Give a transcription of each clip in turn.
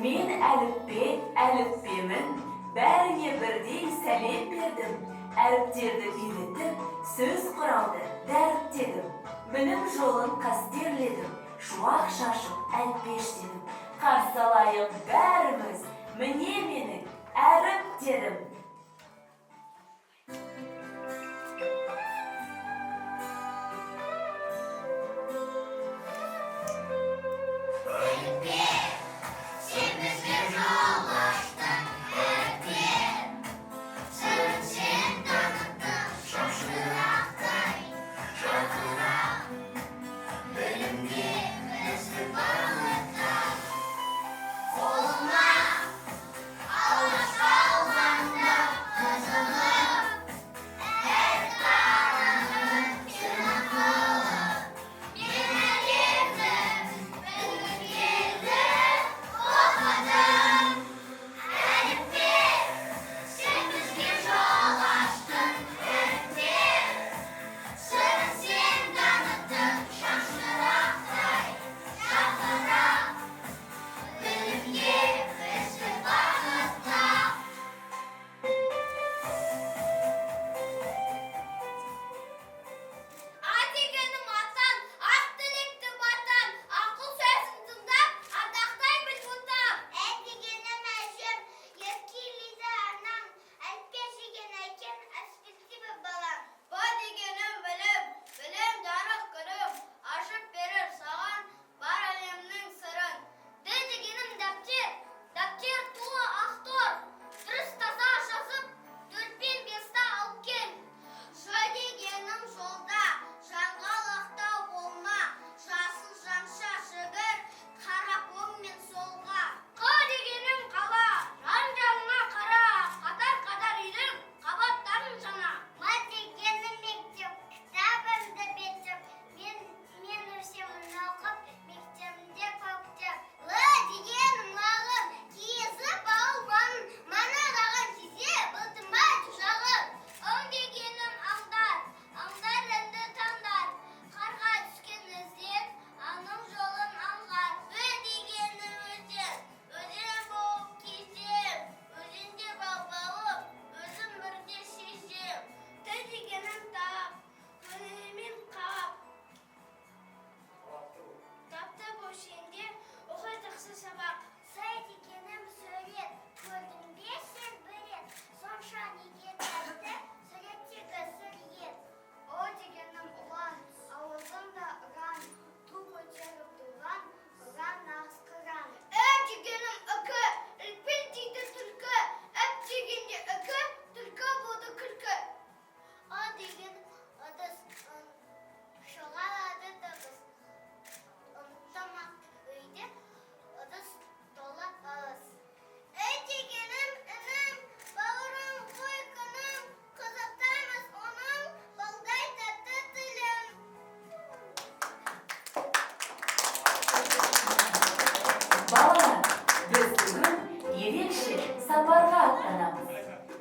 Мен әліппемен бәріне бірдей сәлем бердім. Әріптерді үйретіп, сөз құрауды дәріптедім. Білім жолын қастерледім, шуақ шашып әлпеш дедім. Қарсы алайық бәріміз, міне менің әріп дедім.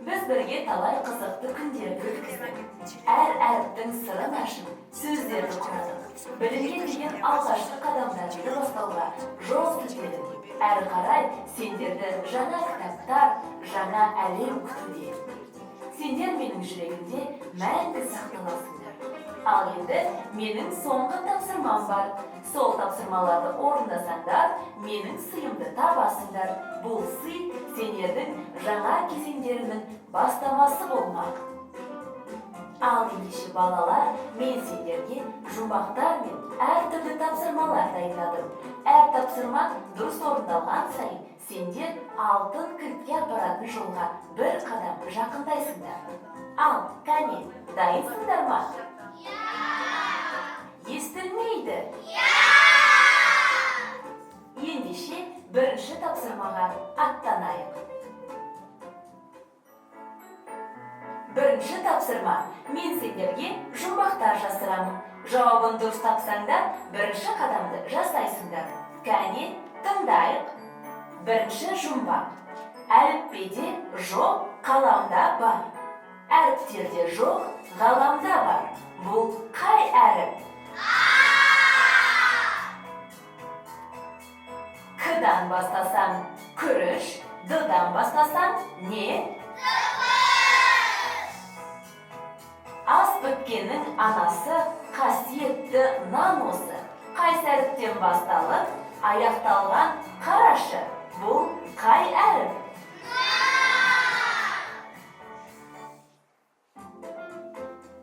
Біз бірге талай қызықты күндерді өткіздік. Әр әріптің сырын ашып, сөздерді құрадық. Білімге деген алғашқы қадамдарды бастауға жол сілтедік. Әрі қарай сендерді жаңа кітаптар, жаңа әлем күтуде. Сендер менің жүрегімде мәңгі сақталасыңдар. Ал енді менің соңғы тапсырмам бар. Сол тапсырмаларды орындасаңдар, менің сыйымды табасыңдар. Бұл сый сендердің жаңа кезеңдерінің бастамасы болмақ. Ал ендеше балалар, мен сендерге жұмбақтар мен әртүрлі тапсырмалар дайындадым. Әр тапсырма дұрыс орындалған сайын сендер алтын кілтке апаратын жолға бір қадам жақындайсыңдар. Ал, кәне, дайынсыңдар ма? Естілмейді? Ендеше бірінші тапсырмаға аттанайық. Бірінші тапсырма. Мен сендерге жұмбақтар жасырамын. Жауабын дұрыс тапсаңдар, бірінші қадамды жасайсыңдар. Кәне, тыңдайық. Бірінші жұмбақ. Әліппеде жоқ, қаламда бар. Әріптерде жоқ, ғаламда бар. Бұл қай әріп? K'dan başlasan kürüş, D'dan başlasan ne? Asbökkenin anası kasiyetli namusu. Kayseri'den başlanıp ayaktalgan karaşı. Bu kay әріп?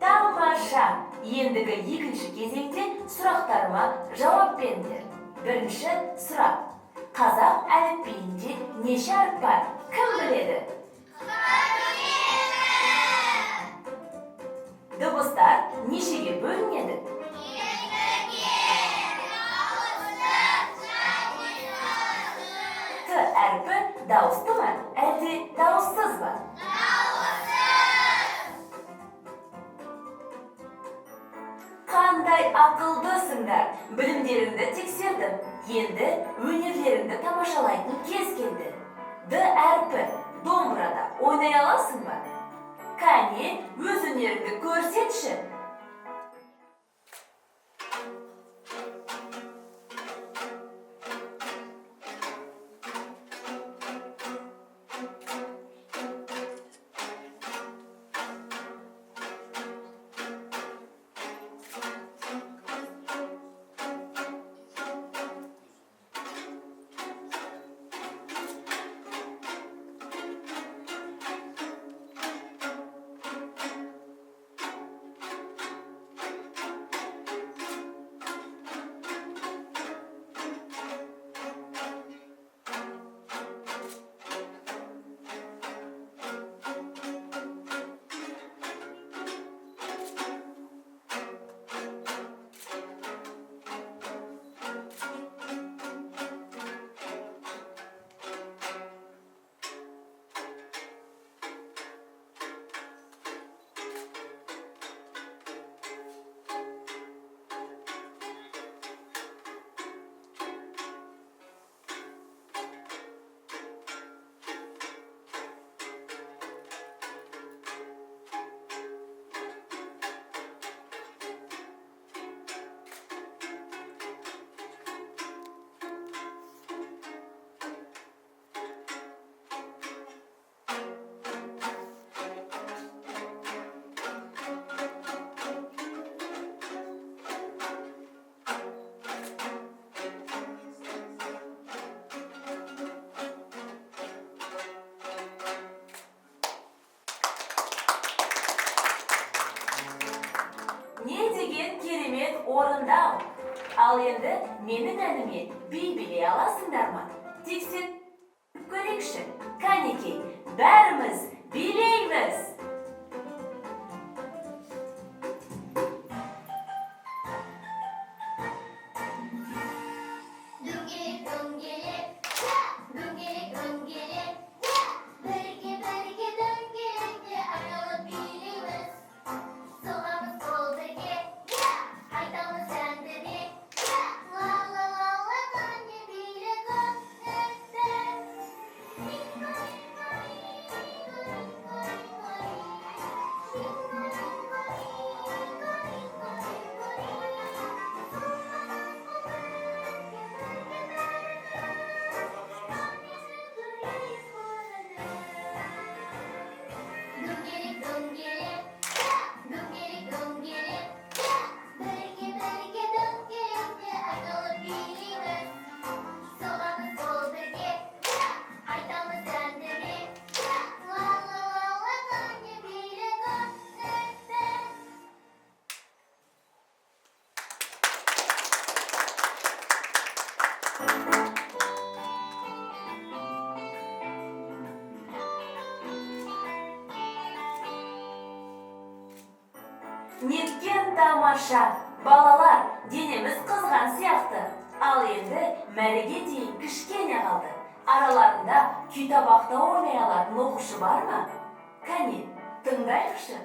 Тамаша. Ендігі екінші кезеңде сұрақтарыма жауап беріңдер. Бірінші сұрақ. Қазақ әліпбиінде неше әріп бар? Кім біледі? Дыбыстар нешеге бөлінеді? Т әрпі дауысты ма, әлде дауыссыз ба? Қандай ақылдысыңдар, білімдеріңді тексердім. Енді өнерлеріңді тамашалайтын кез келді. Д әрпі домбырада ойнай аласың ба? Кәне, өз өнеріңді көрсетші. Не деген керемет орындау. Ал енді менің әніме би билей аласыңдар ма? Тексеріп көрейікші. Кәнекей, бәріміз билейміз. Неткен тамаша! Балалар, денеміз қызған сияқты. Ал енді мәреге дейін кішкене қалды. Араларында күй табақта ойнай алатын оқушы бар ма? Кәне, тыңдайықшы.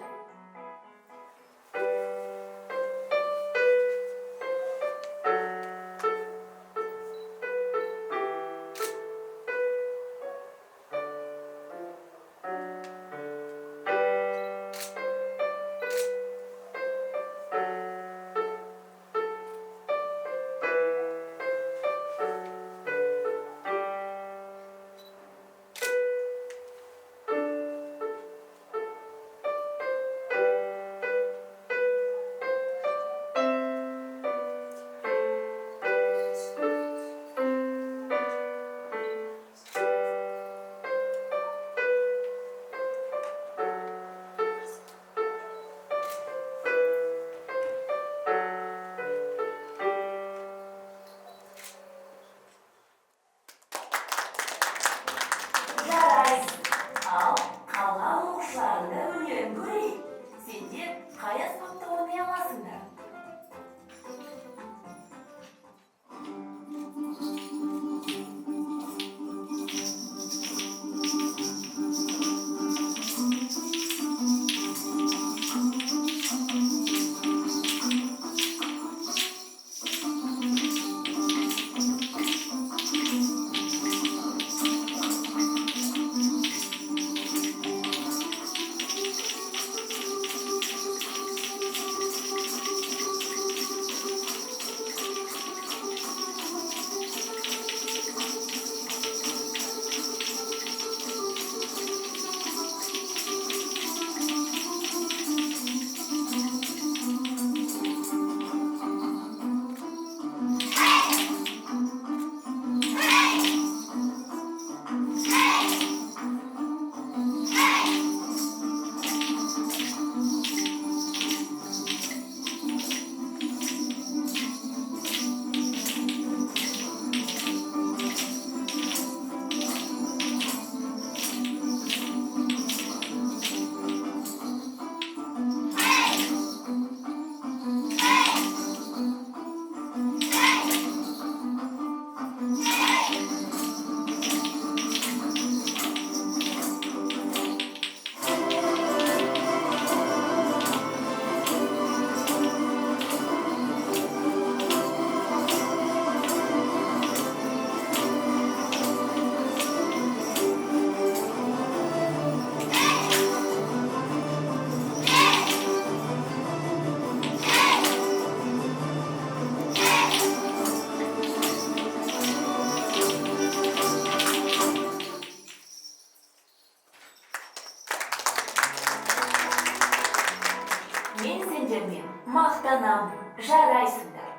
мақтанам, жарайсыңдар.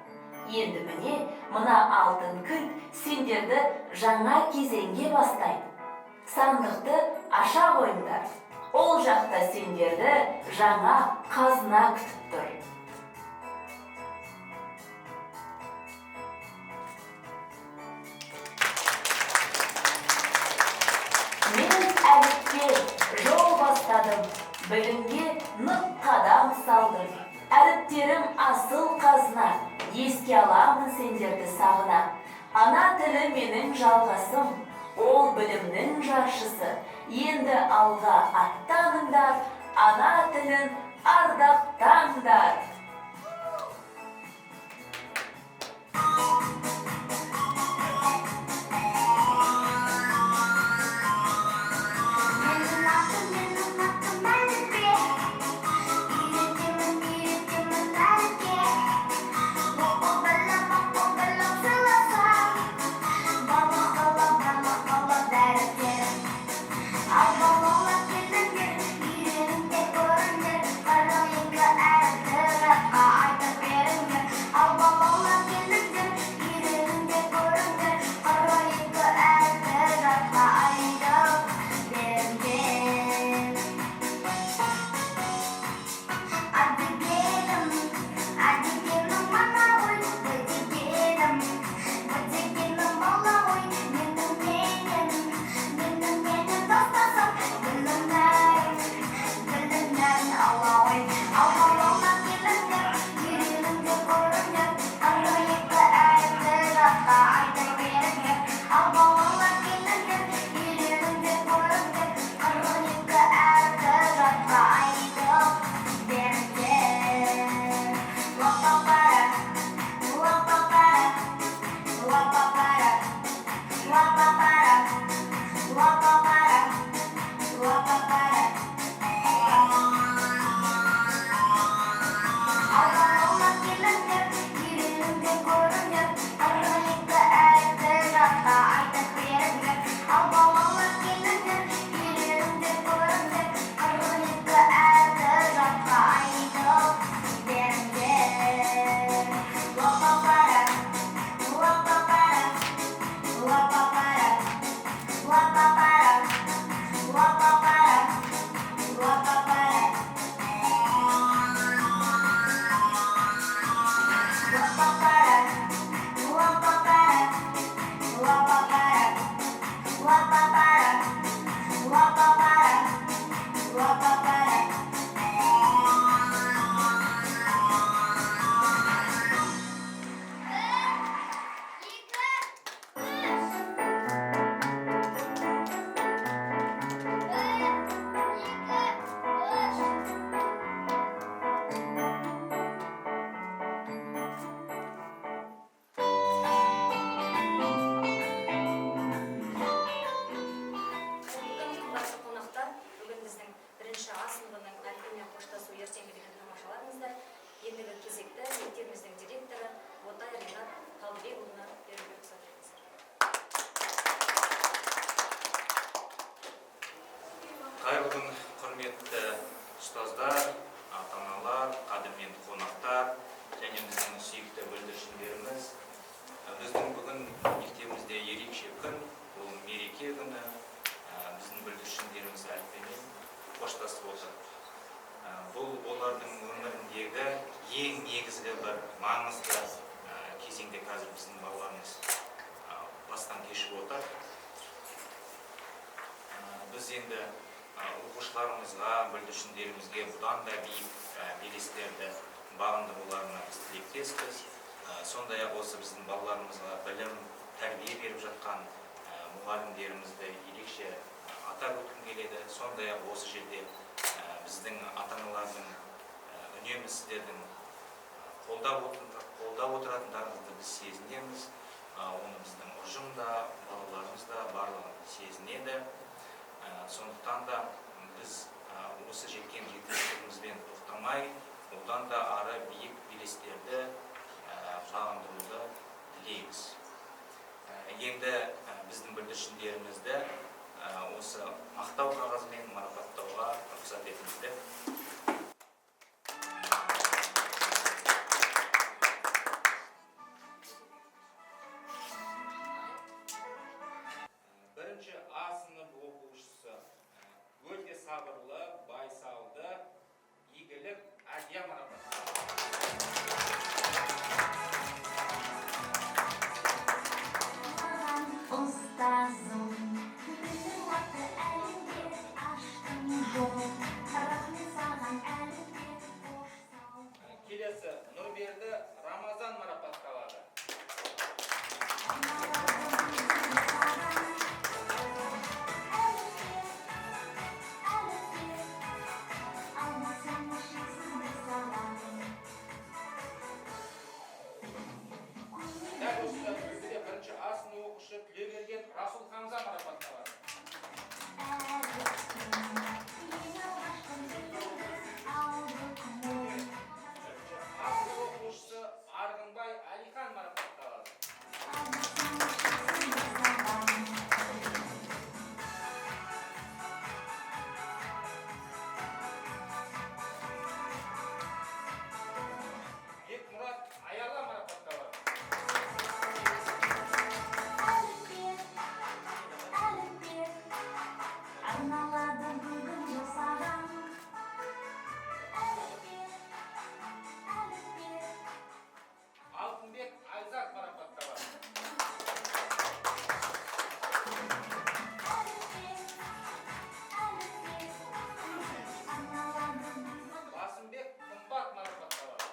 Енді міне, мына алтын кілт сендерді жаңа кезеңге бастайды. Сандықты аша қойыңдар. Ол жақта сендерді жаңа қазына күтіп тұр. Мен әліппе жол бастадым, білімге нық қадам салдым. Әріптерім асыл қазына, еске аламын сендерді сағына. Ана тілі менің жалғасым, ол білімнің жаршысы. Енді алға аттаныңдар, ана тілін ардақтаңдар. Қайырлы күн, құрметті ұстаздар, ата-аналар, қадірменді қонақтар және біздің сүйікті бүлдіршіндеріміз. Біздің бүгін мектебімізде ерекше күн, бұл мереке күні. Біздің бүлдіршіндеріміз әліппемен қоштасып отыр. Бұл олардың өміріндегі ең негізгі бір маңызды кезеңде қазір біздің балаларымыз бастан кешіп отыр. Біз енді оқушыларымызға, бүлдіршіндерімізге бұдан да биік белестерді бағындыруларына біз тілектеспіз. Сондай-ақ осы біздің балаларымызға білім, тәрбие беріп жатқан мұғалімдерімізді ерекше атап өткім келеді. Сондай-ақ осы жерде біздің ата-аналардың үнемі сіздердің қолдап отыратындарыңызды біз сезінеміз. Оны біздің ұжым да, балаларымыз да барлығы сезінеді. Сондықтан да біз осы жеткен жетістігімізбен тоқтамай, одан да ары биік белестерді бағындыруды тілейміз. Енді біздің бүлдіршіндерімізді осы мақтау қағазымен марапаттауға рұқсат етіңіздер. сабырлы, байсалды, игілік Әлия марапатталады. Ұстазым, біздің атты әлемге аштың жол, рахмет саған әлемге қош сау. Келесі Нұрберді Рамазан марапатталады. Дәл осында үлгіде бірінші А сынып оқушы Тілеуберген Расул Хамза марапатталады. А сынып оқушысы Арғынбай Әлихан марапатталады. Бекмұрат Аяла марапатталады. Арналады бүгін жасаған Алтынбек Айзат марапатталады. Басымбек Қымбат марапатталады.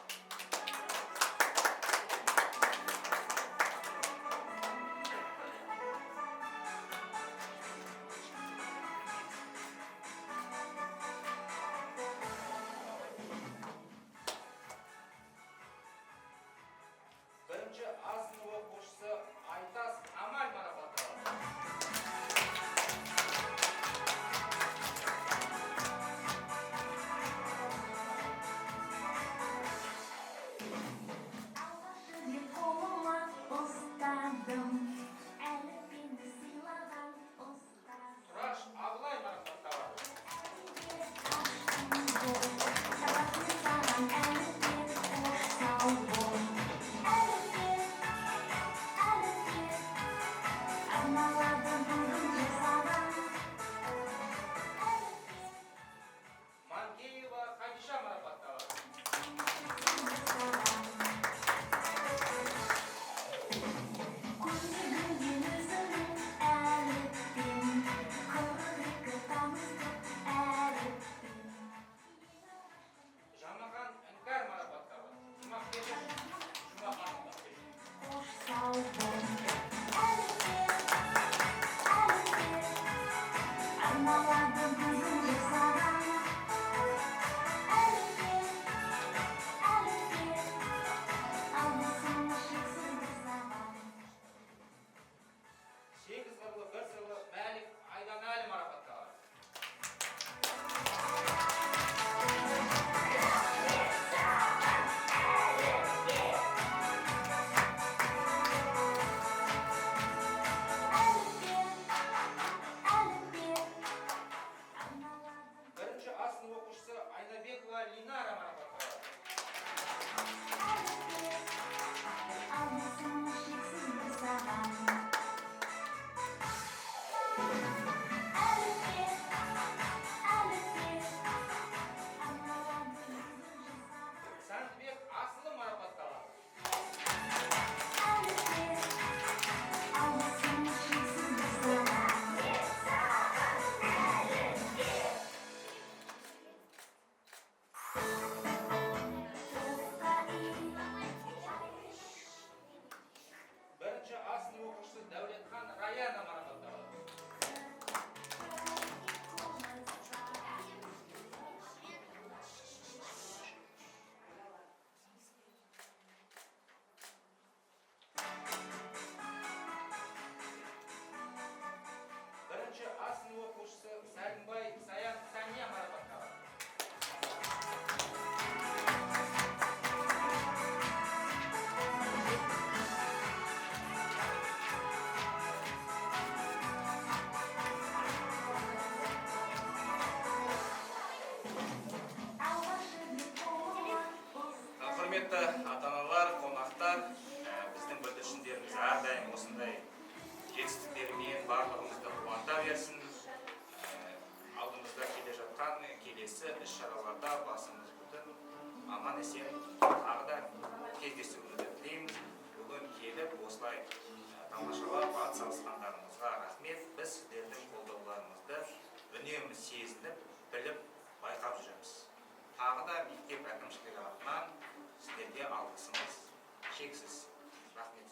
Бірінші А сынып оқушысы Айтас Амаль марапатталады. алғашқы бет қолыма ұстадым әліппені сыйлаған ұстаз. Тұраш Абылай марапатталады. Рахмет саған әліппе қош сау бол. Әліппе арналады бүгін жасаған Манкеева Хадиша марапатталады. көрмеген өзіңнің әліппен 42 тамызды әліппен. Жамахан Іңкәр марапатталады. Жұмақ келіп, Жұмахан Іңкәр. қош сау бол. Әліппе арналады бүгін жасаған әліппе алғысым шексіз саған. Сегіз қырлы бір сырлы Мәлік Айданәлі марапатталады. Бірінші А сынып оқушысы Айнабекова Линара марапатталады. алғысым шексіз саған. Әліппе арналады бүгін жасаған Сәндібек Асылы марапатталады. әліппе алғысым шексіз саған. Бірінші А сынып оқушысы Дәулетхан Раяна марапатталады. Бірінші А сынып оқушысы Сәлімбай Саян Сәния марапатталады. Құрметті ата-аналар, қонақтар, біздің бүлдіршіндеріміз әрдайым осындай жетістіктерімен барлығымызды қуанта берсін. Алдымызда келе жатқан әсем тағы да кездесуімізді тілейміз. Бүгін келіп осылай тамашалап атсалысқандарыңызға рахмет. Біз сіздердің қолдауларыңызды үнемі сезініп, біліп, байқап жүреміз. Тағы да мектеп әкімшілігі атынан сіздерге алғысымыз шексіз. Рахмет.